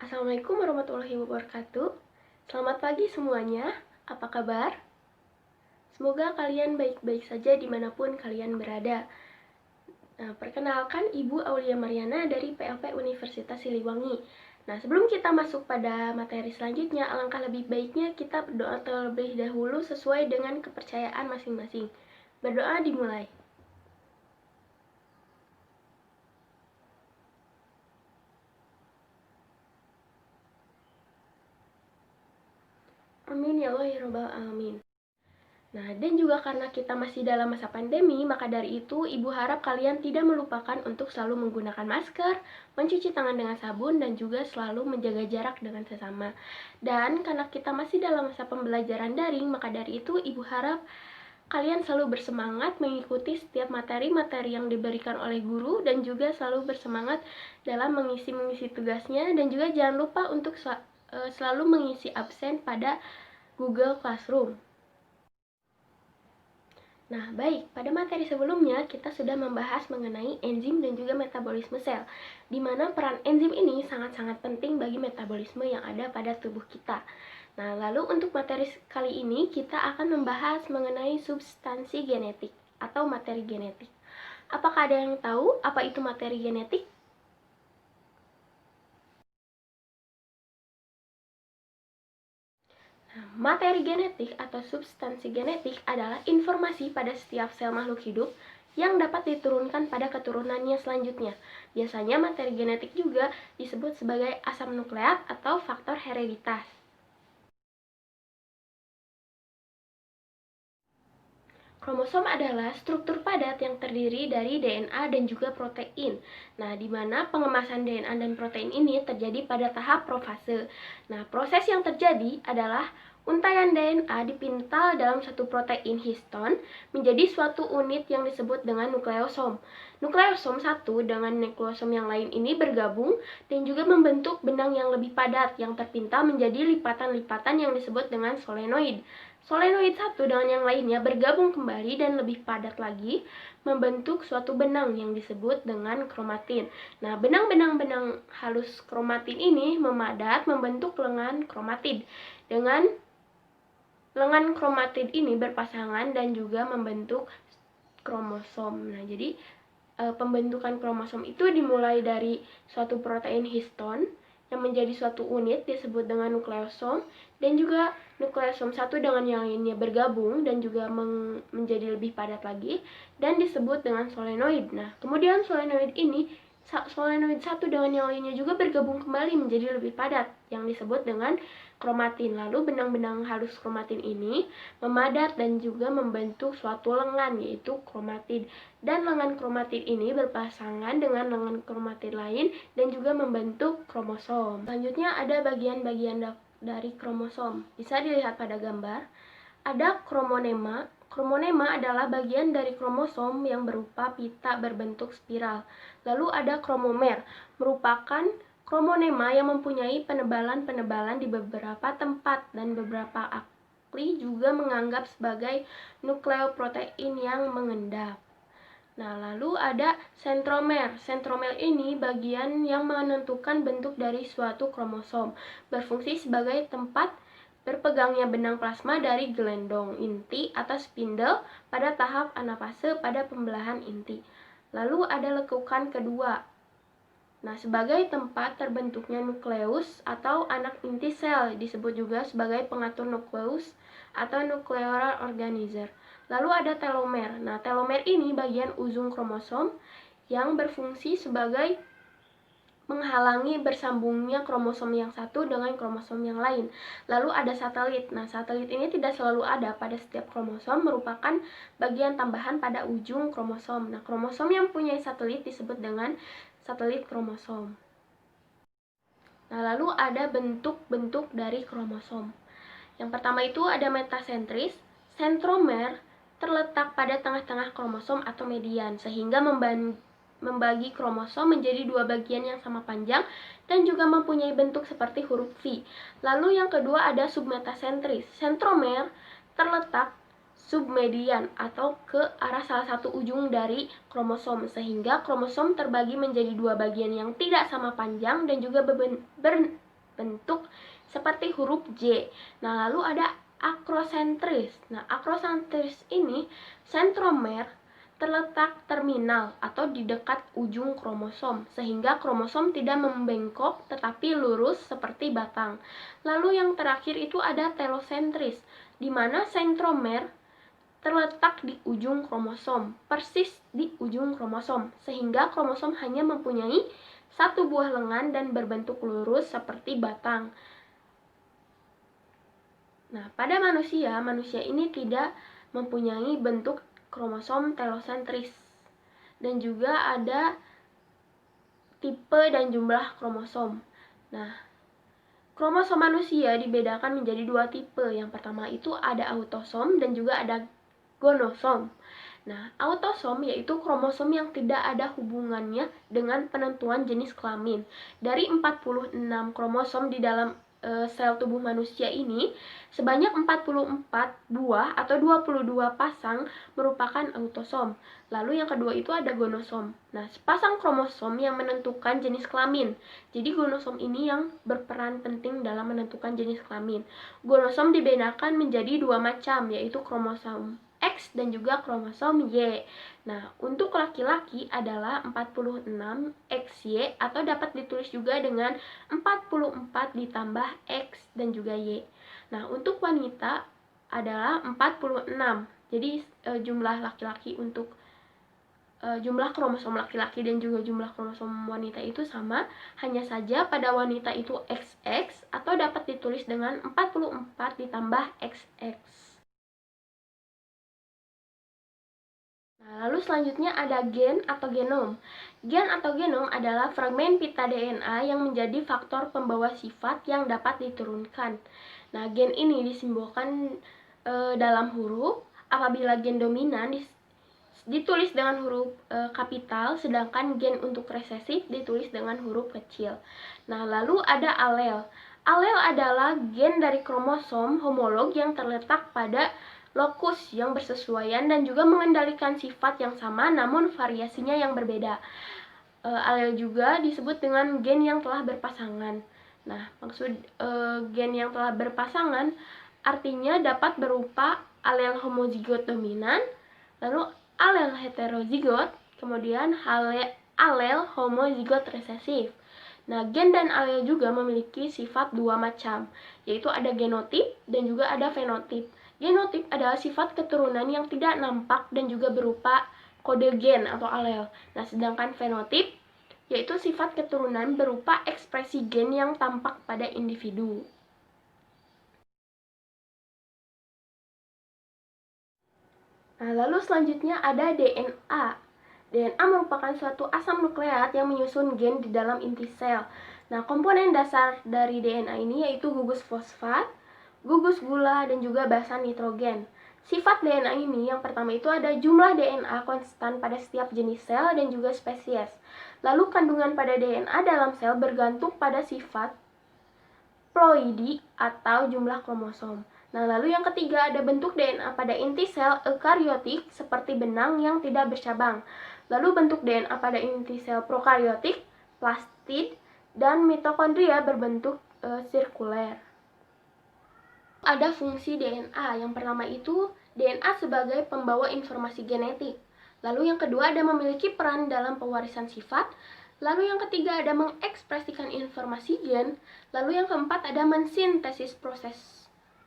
Assalamualaikum warahmatullahi wabarakatuh. Selamat pagi semuanya, apa kabar? Semoga kalian baik-baik saja dimanapun kalian berada. Nah, perkenalkan Ibu Aulia Mariana dari PLP Universitas Siliwangi. Nah, sebelum kita masuk pada materi selanjutnya, alangkah lebih baiknya kita berdoa terlebih dahulu sesuai dengan kepercayaan masing-masing. Berdoa dimulai. Amin ya Allah ya Rabbal Alamin. Nah, dan juga karena kita masih dalam masa pandemi, maka dari itu Ibu harap kalian tidak melupakan untuk selalu menggunakan masker, mencuci tangan dengan sabun, dan juga selalu menjaga jarak dengan sesama. Dan karena kita masih dalam masa pembelajaran daring, maka dari itu Ibu harap kalian selalu bersemangat mengikuti setiap materi-materi yang diberikan oleh guru, dan juga selalu bersemangat dalam mengisi tugasnya, dan juga jangan lupa untuk selalu mengisi absen pada Google Classroom. Nah, baik, pada materi sebelumnya kita sudah membahas mengenai enzim dan juga metabolisme sel, di mana peran enzim ini sangat-sangat penting bagi metabolisme yang ada pada tubuh kita. Nah, lalu untuk materi kali ini kita akan membahas mengenai substansi genetik atau materi genetik. Apakah ada yang tahu apa itu materi genetik? Materi genetik atau substansi genetik adalah informasi pada setiap sel makhluk hidup yang dapat diturunkan pada keturunannya selanjutnya. Biasanya materi genetik juga disebut sebagai asam nukleat atau faktor hereditas. Kromosom adalah struktur padat yang terdiri dari DNA dan juga protein. Nah, di mana pengemasan DNA dan protein ini terjadi pada tahap profase. Nah, proses yang terjadi adalah untaian DNA dipintal dalam satu protein histon menjadi suatu unit yang disebut dengan nukleosom. Nukleosom satu dengan nukleosom yang lain ini bergabung dan juga membentuk benang yang lebih padat yang terpintal menjadi lipatan-lipatan yang disebut dengan solenoid. Solenoid satu dengan yang lainnya bergabung kembali dan lebih padat lagi membentuk suatu benang yang disebut dengan kromatin. Nah, benang-benang halus kromatin ini memadat membentuk lengan kromatid. Dengan lengan kromatid ini berpasangan dan juga membentuk kromosom. Nah, jadi pembentukan kromosom itu dimulai dari suatu protein histon yang menjadi suatu unit disebut dengan nukleosom, dan juga nukleosom satu dengan yang lainnya bergabung dan juga menjadi lebih padat lagi dan disebut dengan solenoid. Nah, kemudian solenoid satu dengan yang lainnya juga bergabung kembali menjadi lebih padat yang disebut dengan kromatin. Lalu benang-benang halus kromatin ini memadat dan juga membentuk suatu lengan yaitu kromatid. Dan lengan kromatid ini berpasangan dengan lengan kromatid lain dan juga membentuk kromosom. Selanjutnya ada bagian-bagian dari kromosom. Bisa dilihat pada gambar. Ada kromonema. Kromonema adalah bagian dari kromosom yang berupa pita berbentuk spiral. Lalu ada kromomer, merupakan kromonema yang mempunyai penebalan-penebalan di beberapa tempat dan beberapa ahli juga menganggap sebagai nukleoprotein yang mengendap. Nah, lalu ada sentromer. Sentromer ini bagian yang menentukan bentuk dari suatu kromosom, berfungsi sebagai tempat berpegangnya benang plasma dari gelendong inti atau spindle pada tahap anafase pada pembelahan inti. Lalu ada lekukan kedua. Nah, sebagai tempat terbentuknya nukleus atau anak inti sel, disebut juga sebagai pengatur nukleus atau nuclear organizer. Lalu ada telomer. Nah, telomer ini bagian ujung kromosom yang berfungsi sebagai menghalangi bersambungnya kromosom yang satu dengan kromosom yang lain. Lalu ada satelit. Nah, satelit ini tidak selalu ada pada setiap kromosom, merupakan bagian tambahan pada ujung kromosom. Nah, kromosom yang punya satelit disebut dengan satelit kromosom. Nah, lalu ada bentuk-bentuk dari kromosom. Yang pertama itu ada metasentris. Sentromer terletak pada tengah-tengah kromosom atau median, sehingga membagi kromosom menjadi dua bagian yang sama panjang dan juga mempunyai bentuk seperti huruf V. Lalu yang kedua ada submetasentris. Sentromer terletak submedian atau ke arah salah satu ujung dari kromosom, sehingga kromosom terbagi menjadi dua bagian yang tidak sama panjang dan juga berbentuk seperti huruf J. Nah, lalu ada akrosentris. Nah, akrosentris ini sentromer terletak terminal atau di dekat ujung kromosom, sehingga kromosom tidak membengkok tetapi lurus seperti batang. Lalu yang terakhir itu ada telosentris, di mana sentromer terletak di ujung kromosom, persis di ujung kromosom, sehingga kromosom hanya mempunyai satu buah lengan dan berbentuk lurus seperti batang. Nah, pada manusia ini tidak mempunyai bentuk kromosom telosentris. Dan juga ada tipe dan jumlah kromosom. Nah, kromosom manusia dibedakan menjadi dua tipe. Yang pertama itu ada autosom dan juga ada gonosom. Nah, autosom yaitu kromosom yang tidak ada hubungannya dengan penentuan jenis kelamin. Dari 46 kromosom di dalam sel tubuh manusia ini, sebanyak 44 buah atau 22 pasang merupakan autosom. Lalu yang kedua itu ada gonosom. Nah, sepasang kromosom yang menentukan jenis kelamin. Jadi gonosom ini yang berperan penting dalam menentukan jenis kelamin. Gonosom dibedakan menjadi dua macam, yaitu kromosom X dan juga kromosom Y. Nah, untuk laki-laki adalah 46 XY atau dapat ditulis juga dengan 44 ditambah X dan juga Y. Nah, untuk wanita adalah 46. Jadi jumlah laki-laki untuk jumlah kromosom laki-laki dan juga jumlah kromosom wanita itu sama, hanya saja pada wanita itu XX atau dapat ditulis dengan 44 ditambah XX. Nah, lalu selanjutnya ada gen atau genom. Gen atau genom adalah fragmen pita DNA yang menjadi faktor pembawa sifat yang dapat diturunkan. Nah, gen ini disimbolkan dalam huruf. Apabila gen dominan ditulis dengan huruf kapital, sedangkan gen untuk resesif ditulis dengan huruf kecil. Nah, lalu ada alel. Alel adalah gen dari kromosom homolog yang terletak pada lokus yang bersesuaian dan juga mengendalikan sifat yang sama namun variasinya yang berbeda. Alel juga disebut dengan gen yang telah berpasangan. Nah, maksud gen yang telah berpasangan artinya dapat berupa alel homozigot dominan, lalu alel heterozigot, kemudian alel homozigot resesif. Nah, gen dan alel juga memiliki sifat dua macam, yaitu ada genotip dan juga ada fenotip. Genotip adalah sifat keturunan yang tidak nampak dan juga berupa kode gen atau alel. Nah, sedangkan fenotip yaitu sifat keturunan berupa ekspresi gen yang tampak pada individu. Nah, lalu selanjutnya ada DNA. DNA merupakan suatu asam nukleat yang menyusun gen di dalam inti sel. Nah, komponen dasar dari DNA ini yaitu gugus fosfat, gugus gula, dan juga basa nitrogen. Sifat DNA ini yang pertama itu ada jumlah DNA konstan pada setiap jenis sel dan juga spesies. Lalu kandungan pada DNA dalam sel bergantung pada sifat ploidi atau jumlah kromosom. Nah, lalu yang ketiga ada bentuk DNA pada inti sel eukariotik seperti benang yang tidak bercabang. Lalu bentuk DNA pada inti sel prokariotik, plastid, dan mitokondria berbentuk sirkuler. Ada fungsi DNA. Yang pertama itu DNA sebagai pembawa informasi genetik. Lalu yang kedua ada memiliki peran dalam pewarisan sifat. Lalu yang ketiga ada mengekspresikan informasi gen. Lalu yang keempat ada mensintesis proses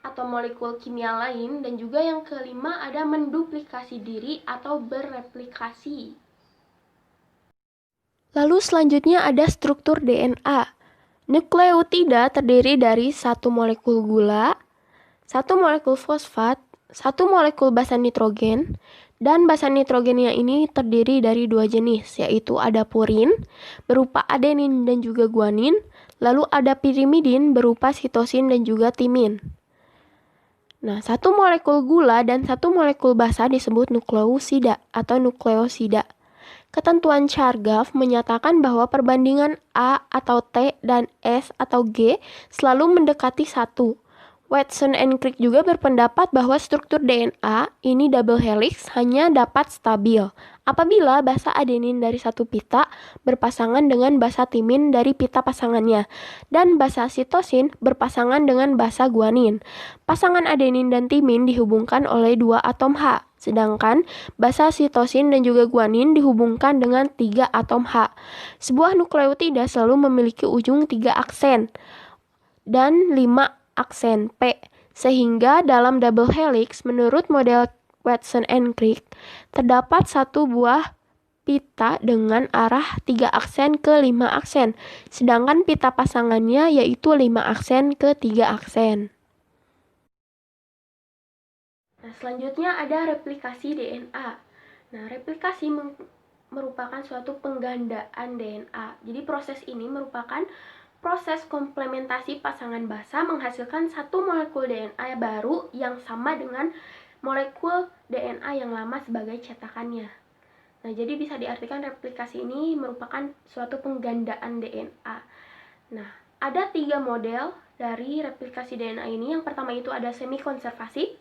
atau molekul kimia lain. Dan juga yang kelima ada menduplikasi diri atau bereplikasi. Lalu selanjutnya ada struktur DNA. Nukleotida terdiri dari satu molekul gula, satu molekul fosfat, satu molekul basa nitrogen, dan basa nitrogennya ini terdiri dari dua jenis, yaitu ada purin berupa adenin dan juga guanin, lalu ada pirimidin berupa sitosin dan juga timin. Nah, satu molekul gula dan satu molekul basa disebut nukleosida atau nukleosida. Ketentuan Chargaff menyatakan bahwa perbandingan A atau T dan S atau G selalu mendekati 1. Watson and Crick juga berpendapat bahwa struktur DNA ini double helix hanya dapat stabil apabila basa adenin dari satu pita berpasangan dengan basa timin dari pita pasangannya, dan basa sitosin berpasangan dengan basa guanin. Pasangan adenin dan timin dihubungkan oleh 2 atom H, sedangkan basa sitosin dan juga guanin dihubungkan dengan 3 atom H. Sebuah nukleotida selalu memiliki ujung 3 aksen dan 5 aksen P, sehingga dalam double helix menurut model Watson and Crick terdapat satu buah pita dengan arah 3 aksen ke 5 aksen, sedangkan pita pasangannya yaitu 5 aksen ke 3 aksen. Nah, selanjutnya ada replikasi DNA. Nah, replikasi merupakan suatu penggandaan DNA. Jadi proses ini merupakan proses komplementasi pasangan basa menghasilkan satu molekul DNA baru yang sama dengan molekul DNA yang lama sebagai cetakannya. Nah, jadi bisa diartikan replikasi ini merupakan suatu penggandaan DNA. Nah, ada 3 model dari replikasi DNA ini. Yang pertama itu ada semi-konservatif,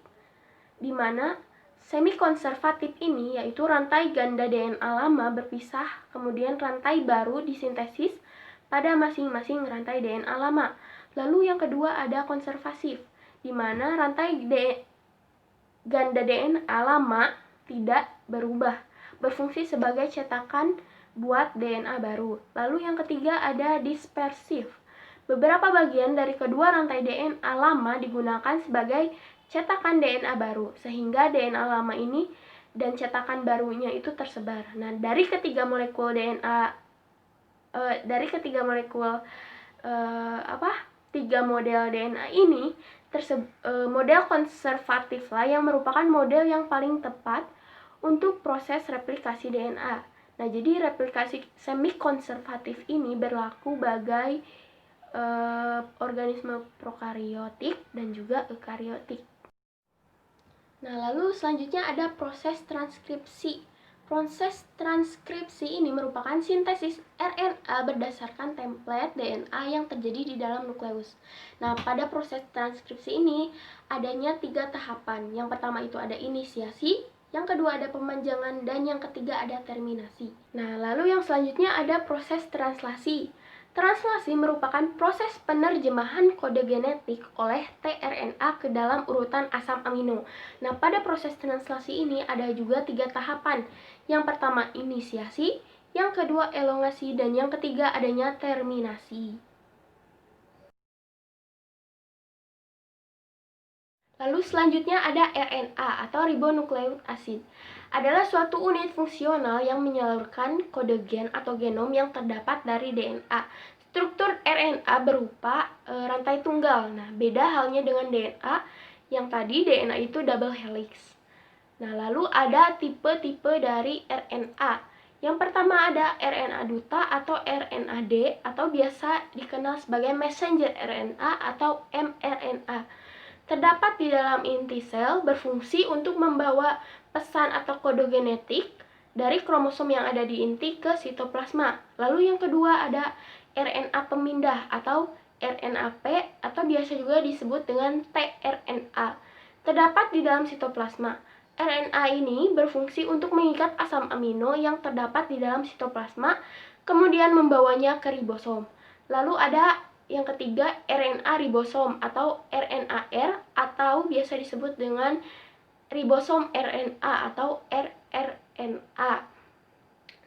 di mana semi-konservatif ini yaitu rantai ganda DNA lama berpisah, kemudian rantai baru disintesis pada masing-masing rantai DNA lama. Lalu yang kedua ada konservatif, di mana rantai ganda DNA lama tidak berubah, berfungsi sebagai cetakan buat DNA baru. Lalu yang ketiga ada dispersif. Beberapa bagian dari kedua rantai DNA lama digunakan sebagai cetakan DNA baru, sehingga DNA lama ini dan cetakan barunya itu tersebar. Nah, dari ketiga molekul DNA tiga model DNA ini model konservatif lah yang merupakan model yang paling tepat untuk proses replikasi DNA. Nah, jadi replikasi semi konservatif ini berlaku bagai organisme prokariotik dan juga eukariotik. Nah, lalu selanjutnya ada proses transkripsi. Proses transkripsi ini merupakan sintesis RNA berdasarkan template DNA yang terjadi di dalam nukleus. Nah, pada proses transkripsi ini adanya 3 tahapan. Yang pertama itu ada inisiasi, yang kedua ada pemanjangan, dan yang ketiga ada terminasi. Nah, lalu yang selanjutnya ada proses translasi. Translasi merupakan proses penerjemahan kode genetik oleh tRNA ke dalam urutan asam amino. Nah, pada proses translasi ini ada juga 3 tahapan. Yang pertama inisiasi, yang kedua elongasi, dan yang ketiga adanya terminasi. Lalu selanjutnya ada RNA atau ribonucleic acid. Adalah suatu unit fungsional yang menyalurkan kode gen atau genom yang terdapat dari DNA. Struktur RNA berupa rantai tunggal. Nah, beda halnya dengan DNA yang tadi DNA itu double helix. Nah, lalu ada tipe-tipe dari RNA. Yang pertama ada RNA duta atau RNA-D atau biasa dikenal sebagai messenger RNA atau mRNA. Terdapat di dalam inti sel, berfungsi untuk membawa pesan atau kode genetik dari kromosom yang ada di inti ke sitoplasma. Lalu yang kedua ada RNA pemindah atau RNA-P atau biasa juga disebut dengan tRNA. Terdapat di dalam sitoplasma. RNA ini berfungsi untuk mengikat asam amino yang terdapat di dalam sitoplasma, kemudian membawanya ke ribosom. Lalu ada yang ketiga RNA ribosom atau RNAR atau biasa disebut dengan ribosom RNA atau rRNA.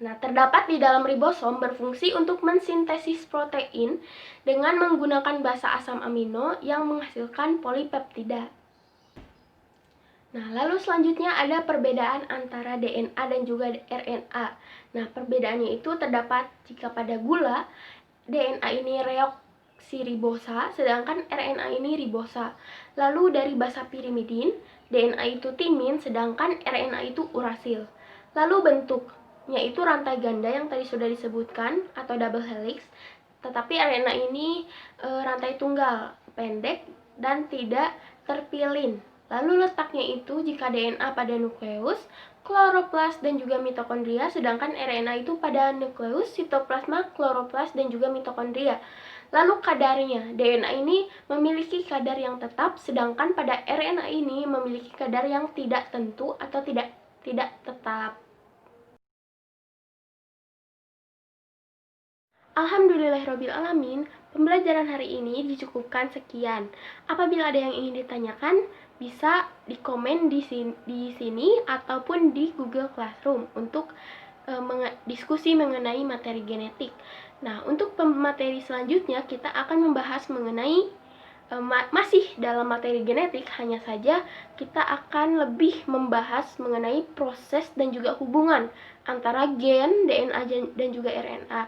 Nah, terdapat di dalam ribosom berfungsi untuk mensintesis protein dengan menggunakan basa asam amino yang menghasilkan polipeptida. Nah, lalu selanjutnya ada perbedaan antara DNA dan juga RNA. Nah, perbedaannya itu terdapat jika pada gula, DNA ini reoksiribosa, sedangkan RNA ini ribosa. Lalu dari basa pirimidin, DNA itu timin, sedangkan RNA itu urasil. Lalu bentuknya itu rantai ganda yang tadi sudah disebutkan, atau double helix, tetapi RNA ini rantai tunggal, pendek, dan tidak terpilin. Lalu letaknya itu jika DNA pada nukleus, kloroplas dan juga mitokondria, sedangkan RNA itu pada nukleus, sitoplasma, kloroplas dan juga mitokondria. Lalu kadarnya, DNA ini memiliki kadar yang tetap, sedangkan pada RNA ini memiliki kadar yang tidak tentu atau tidak tetap. Alhamdulillahirrabbilalamin, pembelajaran hari ini dicukupkan sekian. Apabila ada yang ingin ditanyakan, bisa di komen di sini ataupun di Google Classroom untuk diskusi mengenai materi genetik. Nah, untuk materi selanjutnya kita akan membahas mengenai masih dalam materi genetik, hanya saja kita akan lebih membahas mengenai proses dan juga hubungan antara gen, DNA dan juga RNA.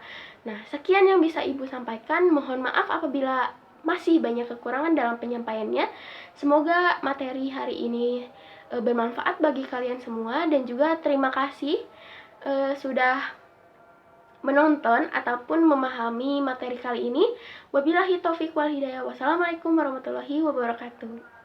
Nah, sekian yang bisa Ibu sampaikan. Mohon maaf apabila masih banyak kekurangan dalam penyampaiannya. Semoga materi hari ini bermanfaat bagi kalian semua, dan juga terima kasih sudah menonton ataupun memahami materi kali ini. Wabillahi taufiq wal hidayah. Wassalamualaikum warahmatullahi wabarakatuh.